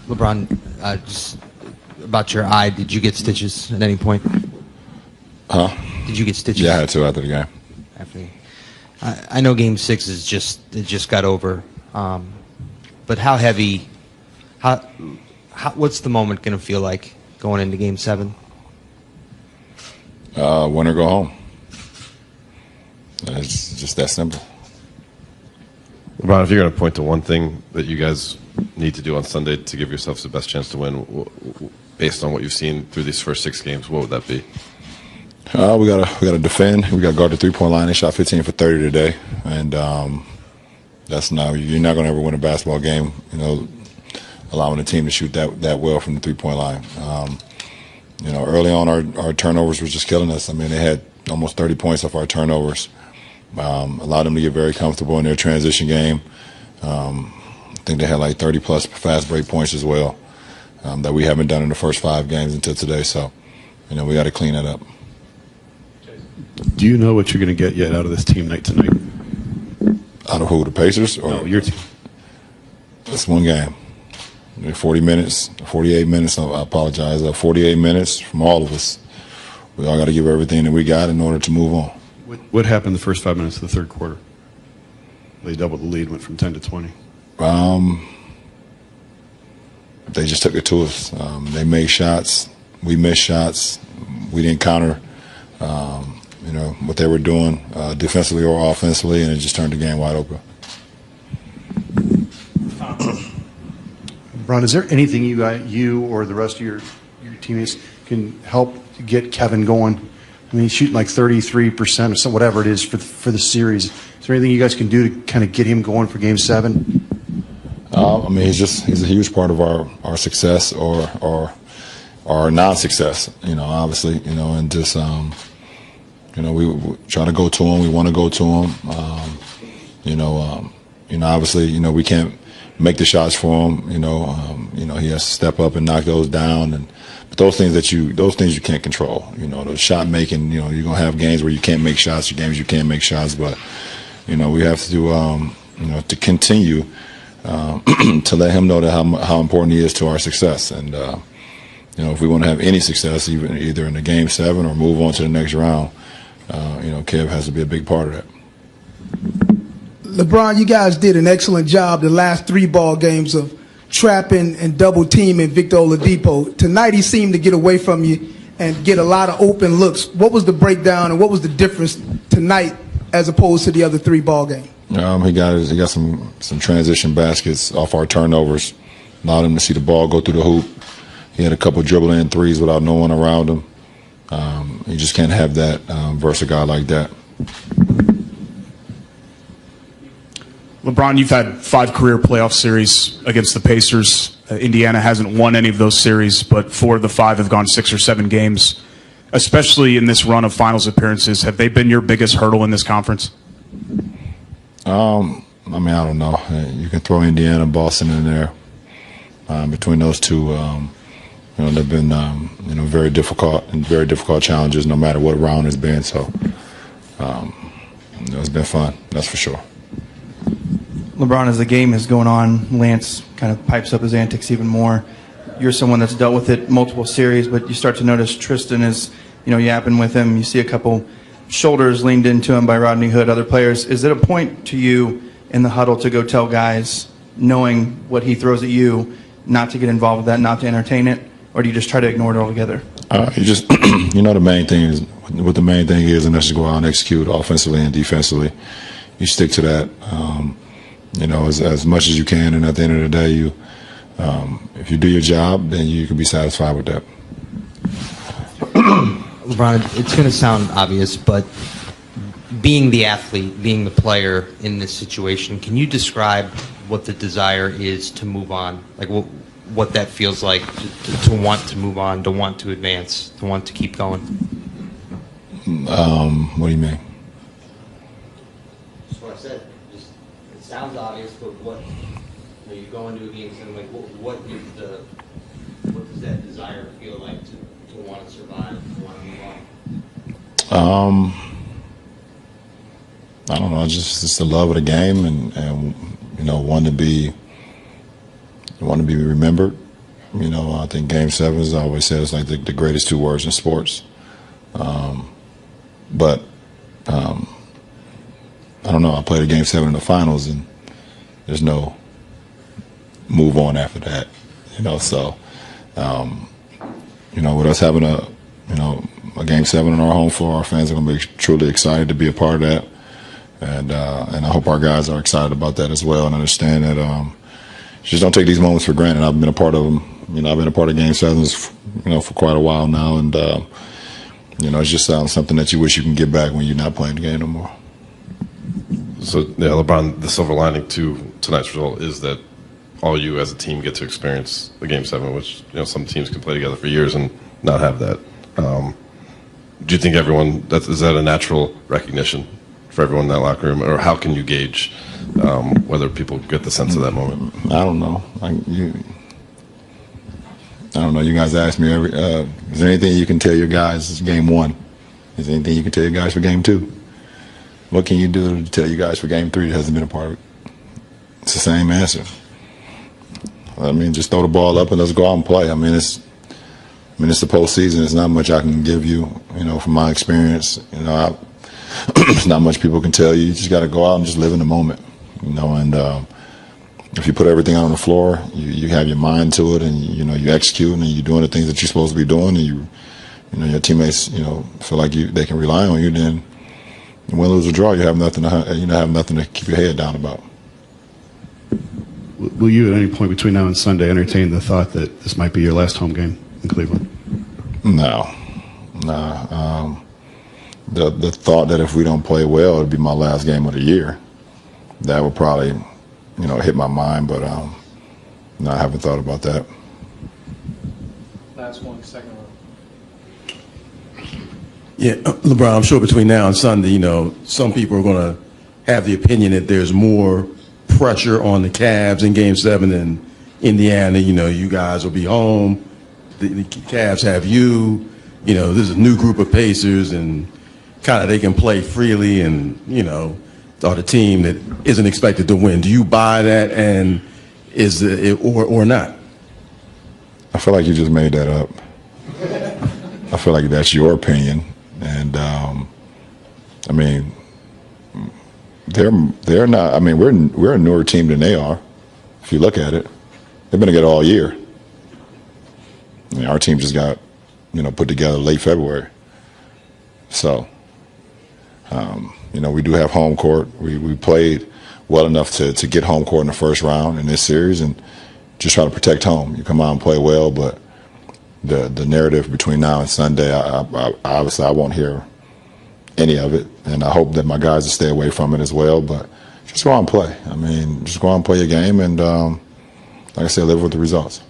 LeBron, just about your eye, did you get stitches at any point? Huh? Did you get stitches? Yeah, I had to after the game. I know Game 6 is just got over, but how heavy? What's the moment going to feel like going into Game 7? Win or go home. It's just that simple. LeBron, if you're going to point to one thing that you guys need to do on Sunday to give yourselves the best chance to win, based on what you've seen through these first 6 games, what would that be? We gotta defend. We gotta guard the 3-point line. They shot 15 for 30 today, and you're not gonna ever win a basketball game. Allowing the team to shoot that well from the 3-point line. Early on our turnovers was just killing us. I mean, they had almost 30 points off our turnovers. Allowed them to get very comfortable in their transition game. I think they had like 30 plus fast break points as well that we haven't done in the first 5 games until today. So, we got to clean that up. Do you know what you're going to get yet out of this team night tonight? Out of who? The Pacers? Or no, your team. It's one game. 40 minutes, 48 minutes. I apologize. 48 minutes from all of us. We all got to give everything that we got in order to move on. What happened the first 5 minutes of the third quarter? They doubled the lead, went from 10 to 20. They just took it to us. They made shots. We missed shots. We didn't counter. What they were doing defensively or offensively, and it just turned the game wide open. Ron, is there anything you or the rest of your teammates can help get Kevin going? I mean, he's shooting like 33% or so, whatever it is for the series. Is there anything you guys can do to kind of get him going for Game 7? He's a huge part of our success or our non-success. Obviously, and just we try to go to him. We want to go to him. Obviously, we can't make the shots for him. He has to step up and knock those down. But those things you can't control. The shot making. You're gonna have games where you can't make shots. Or games you can't make shots. But we have to do to continue to let him know that how important he is to our success. And if we want to have any success, either in the Game 7 or move on to the next round, Kev has to be a big part of that. LeBron, you guys did an excellent job the last 3 ball games of trapping and double teaming Victor Oladipo. Tonight he seemed to get away from you and get a lot of open looks. What was the breakdown and what was the difference tonight as opposed to the other 3 ball games? He got some transition baskets off our turnovers, allowed him to see the ball go through the hoop. He had a couple dribble-in threes without no one around him. You just can't have that versus a guy like that. LeBron, you've had 5 career playoff series against the Pacers. Indiana hasn't won any of those series, but 4 of the 5 have gone 6 or 7 games. Especially in this run of finals appearances, have they been your biggest hurdle in this conference? I don't know. You can throw Indiana and Boston in there. Between those two, they've been very difficult challenges no matter what round it's been. So it's been fun, that's for sure. LeBron, as the game is going on, Lance kind of pipes up his antics even more. You're someone that's dealt with it multiple series, but you start to notice Tristan is, yapping with him. You see a couple shoulders leaned into him by Rodney Hood, other players. Is it a point to you in the huddle to go tell guys, knowing what he throws at you, not to get involved with that, not to entertain it, or do you just try to ignore it altogether? The main thing is what the main thing is, and that's just go out and execute offensively and defensively. You stick to that. As much as you can, and at the end of the day, if you do your job, then you can be satisfied with that. LeBron, it's going to sound obvious, but being the athlete, being the player in this situation, can you describe what the desire is to move on? Like what that feels like to want to move on, to want to advance, to want to keep going? What do you mean? That's what I said. It sounds obvious, but you go into a game and like what does that desire feel like to want to survive, to want to move on? I don't know, just the love of the game and want to be want to be remembered. You know, I think Game 7, as I always say, is like the greatest 2 words in sports. But I don't know. I played a Game 7 in the finals, and there's no move on after that. You know, so you know, with us having a Game 7 in our home floor, our fans are going to be truly excited to be a part of that, and I hope our guys are excited about that as well and understand that just don't take these moments for granted. I've been a part of them. You know, I've been a part of Game 7s, for quite a while now, and it's just something that you wish you can get back when you're not playing the game no more. So, yeah, LeBron, the silver lining to tonight's result is that all you as a team get to experience the Game 7, which some teams can play together for years and not have that. Do you think is that a natural recognition for everyone in that locker room, or how can you gauge whether people get the sense of that moment? I don't know. I don't know. You guys ask me is there anything you can tell your guys? It's Game 1. Is there anything you can tell your guys for Game 2? What can you do to tell you guys for Game 3 that hasn't been a part of it? It's the same answer. I mean, just throw the ball up and let's go out and play. It's the postseason. There's not much I can give you, from my experience. There's not much people can tell you. You just got to go out and just live in the moment, and if you put everything out on the floor, you have your mind to it, and you execute, and you're doing the things that you're supposed to be doing, and your teammates feel like they can rely on you. Then win, lose, or draw, you have nothing to keep your head down about. Will you at any point between now and Sunday entertain the thought that this might be your last home game in Cleveland? No. The thought that if we don't play well, it'll be my last game of the year, that would probably hit my mind, but no, I haven't thought about that. Last one, second one. Yeah, LeBron, I'm sure between now and Sunday, some people are going to have the opinion that there's more pressure on the Cavs in Game 7 than Indiana. You guys will be home. The Cavs have you. There's a new group of Pacers, and kind of they can play freely, and, are the team that isn't expected to win. Do you buy that, and is it or not? I feel like you just made that up. I feel like that's your opinion, and they're not. We're a newer team than they are. If you look at it, they've been together all year. Our team just got put together late February, so. We do have home court. We played well enough to get home court in the first round in this series, and just try to protect home. You come out and play well, but the narrative between now and Sunday, obviously I won't hear any of it, and I hope that my guys will stay away from it as well. But just go out and play. Just go out and play your game, and like I said, live with the results.